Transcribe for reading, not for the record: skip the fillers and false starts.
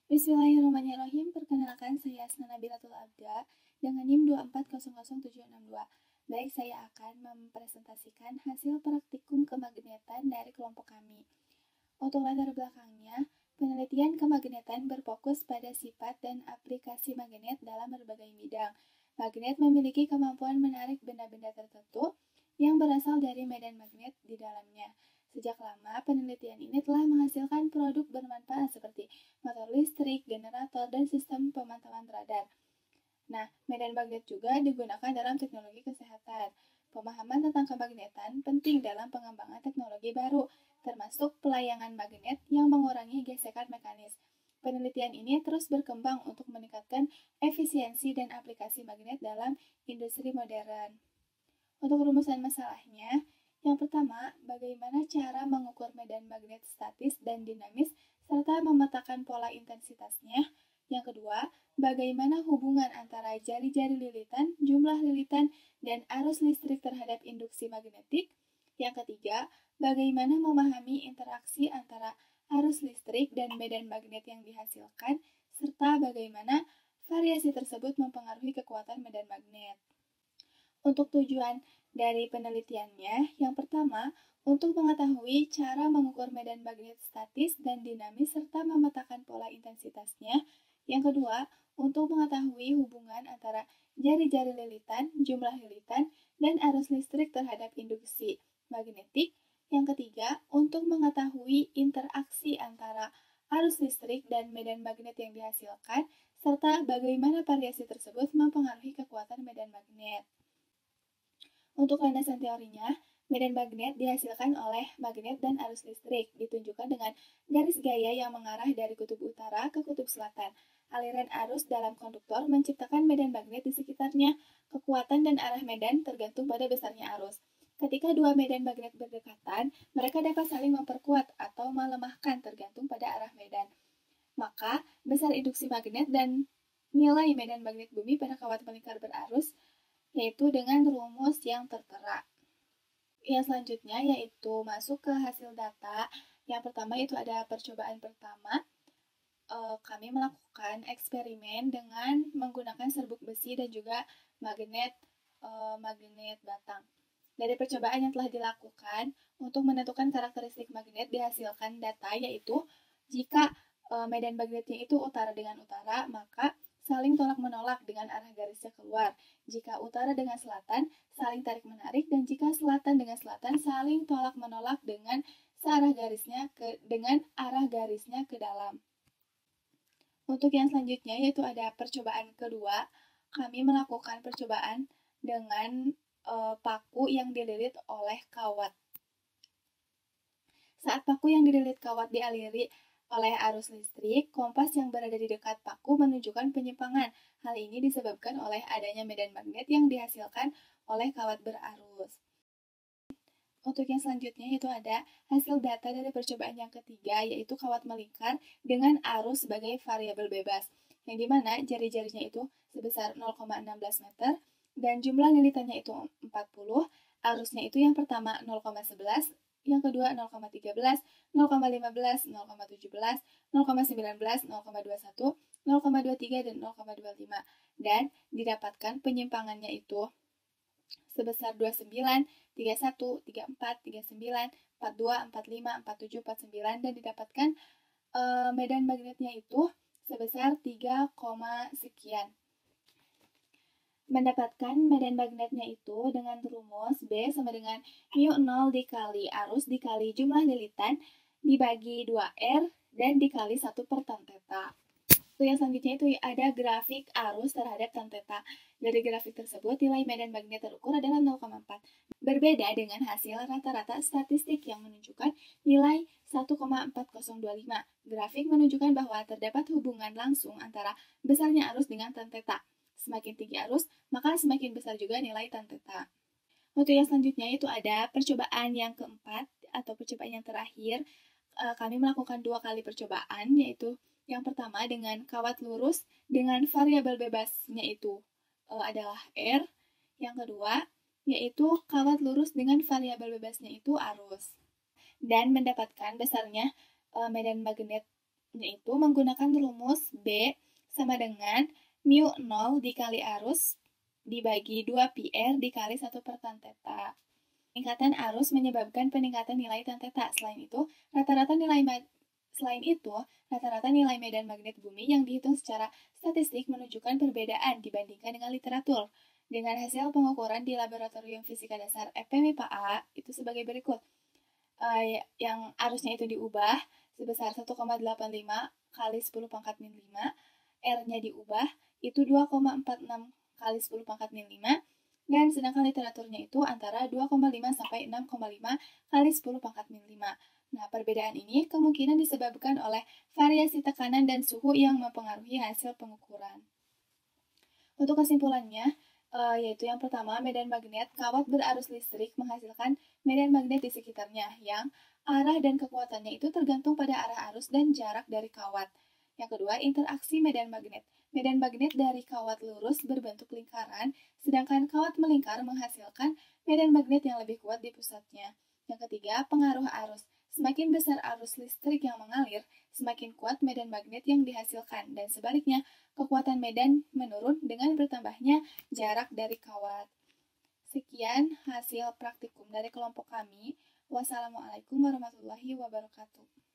Bismillahirrahmanirrahim. Perkenalkan, saya Asna Nabilatul Abda dengan NIM 2400762. Baik, saya akan mempresentasikan hasil praktikum kemagnetan dari kelompok kami. Untuk latar belakangnya, penelitian kemagnetan berfokus pada sifat dan aplikasi magnet dalam berbagai bidang. Magnet memiliki kemampuan menarik benda-benda tertentu yang berasal dari medan magnet di dalamnya. Sejak lama, penelitian ini telah menghasilkan produk bermanfaat seperti motor listrik, generator, dan sistem pemantauan radar. Nah, medan magnet juga digunakan dalam teknologi kesehatan. Pemahaman tentang kemagnetan penting dalam pengembangan teknologi baru, termasuk pelayangan magnet yang mengurangi gesekan mekanis. Penelitian ini terus berkembang untuk meningkatkan efisiensi dan aplikasi magnet dalam industri modern. Untuk rumusan masalahnya, yang pertama, bagaimana cara mengukur medan magnet statis dan dinamis serta memetakan pola intensitasnya. Yang kedua, bagaimana hubungan antara jari-jari lilitan, jumlah lilitan, dan arus listrik terhadap induksi magnetik. Yang ketiga, bagaimana memahami interaksi antara arus listrik dan medan magnet yang dihasilkan, serta bagaimana variasi tersebut mempengaruhi kekuatan medan magnet. Untuk tujuan dari penelitiannya, yang pertama, untuk mengetahui cara mengukur medan magnet statis dan dinamis serta memetakan pola intensitasnya. Yang kedua, untuk mengetahui hubungan antara jari-jari lilitan, jumlah lilitan, dan arus listrik terhadap induksi magnetik. Yang ketiga, untuk mengetahui interaksi antara arus listrik dan medan magnet yang dihasilkan, serta bagaimana variasi tersebut mempengaruhi kekuatan medan magnet. Untuk landasan teorinya, medan magnet dihasilkan oleh magnet dan arus listrik, ditunjukkan dengan garis gaya yang mengarah dari kutub utara ke kutub selatan. Aliran arus dalam konduktor menciptakan medan magnet di sekitarnya. Kekuatan dan arah medan tergantung pada besarnya arus. Ketika dua medan magnet berdekatan, mereka dapat saling memperkuat atau melemahkan tergantung pada arah medan. Maka, besar induksi magnet dan nilai medan magnet bumi pada kawat melingkar berarus yaitu dengan rumus yang tertera. Yang selanjutnya yaitu masuk ke hasil data. Yang pertama itu ada percobaan pertama. Kami melakukan eksperimen dengan menggunakan serbuk besi dan juga magnet batang. Dari percobaan yang telah dilakukan untuk menentukan karakteristik magnet dihasilkan data yaitu jika medan magnetnya itu utara dengan utara, maka saling tolak-menolak dengan arah garisnya keluar. Jika utara dengan selatan, saling tarik-menarik, dan jika selatan dengan selatan, saling tolak-menolak dengan arah garisnya ke dalam. Untuk yang selanjutnya, yaitu ada percobaan kedua, kami melakukan percobaan dengan paku yang dililit oleh kawat. Saat paku yang dililit kawat dialiri oleh arus listrik, kompas yang berada di dekat paku menunjukkan penyimpangan. Hal ini disebabkan oleh adanya medan magnet yang dihasilkan oleh kawat berarus. Untuk yang selanjutnya itu ada hasil data dari percobaan yang ketiga, yaitu kawat melingkar dengan arus sebagai variabel bebas, yang dimana jari-jarinya itu sebesar 0,16 meter, dan jumlah lilitannya itu 40, arusnya itu yang pertama 0,11, yang kedua 0,13, 0,15, 0,17, 0,19, 0,21, 0,23, dan 0,25. Dan didapatkan penyimpangannya itu sebesar 29, 31, 34, 39, 42, 45, 47, 49, dan didapatkan medan magnetnya itu sebesar 3, sekian. Mendapatkan medan magnetnya itu dengan rumus B sama dengan mu0 dikali arus dikali jumlah lilitan dibagi 2R dan dikali 1 per tan theta. Yang selanjutnya itu ada grafik arus terhadap tan theta. Dari grafik tersebut, nilai medan magnet terukur adalah 0,4. Berbeda dengan hasil rata-rata statistik yang menunjukkan nilai 1,4025. Grafik menunjukkan bahwa terdapat hubungan langsung antara besarnya arus dengan tan theta. Semakin tinggi arus, maka semakin besar juga nilai tan theta. Untuk yang selanjutnya itu ada percobaan yang keempat atau percobaan yang terakhir. Kami melakukan 2 kali percobaan, yaitu yang pertama dengan kawat lurus dengan variabel bebasnya itu adalah R. Yang kedua yaitu kawat lurus dengan variabel bebasnya itu arus. Dan mendapatkan besarnya medan magnet yaitu menggunakan rumus B sama dengan mu 0 dikali arus dibagi 2 pi R dikali 1 per tan theta. Peningkatan arus menyebabkan peningkatan nilai tan theta. Selain itu, rata-rata nilai medan magnet bumi yang dihitung secara statistik menunjukkan perbedaan dibandingkan dengan literatur. Dengan hasil pengukuran di Laboratorium Fisika Dasar FPMIPA itu sebagai berikut. Yang arusnya itu diubah sebesar 1,85 kali 10 pangkat min 5, R-nya diubah itu 2,46 kali 10 pangkat min 5, dan sedangkan literaturnya itu antara 2,5 sampai 6,5 kali 10 pangkat min 5. Nah, perbedaan ini kemungkinan disebabkan oleh variasi tekanan dan suhu yang mempengaruhi hasil pengukuran. Untuk kesimpulannya, yaitu yang pertama, medan magnet kawat berarus listrik menghasilkan medan magnet di sekitarnya yang arah dan kekuatannya itu tergantung pada arah arus dan jarak dari kawat. Yang kedua, interaksi medan magnet. Medan magnet dari kawat lurus berbentuk lingkaran, sedangkan kawat melingkar menghasilkan medan magnet yang lebih kuat di pusatnya. Yang ketiga, pengaruh arus. Semakin besar arus listrik yang mengalir, semakin kuat medan magnet yang dihasilkan, dan sebaliknya, kekuatan medan menurun dengan bertambahnya jarak dari kawat. Sekian hasil praktikum dari kelompok kami. Wassalamualaikum warahmatullahi wabarakatuh.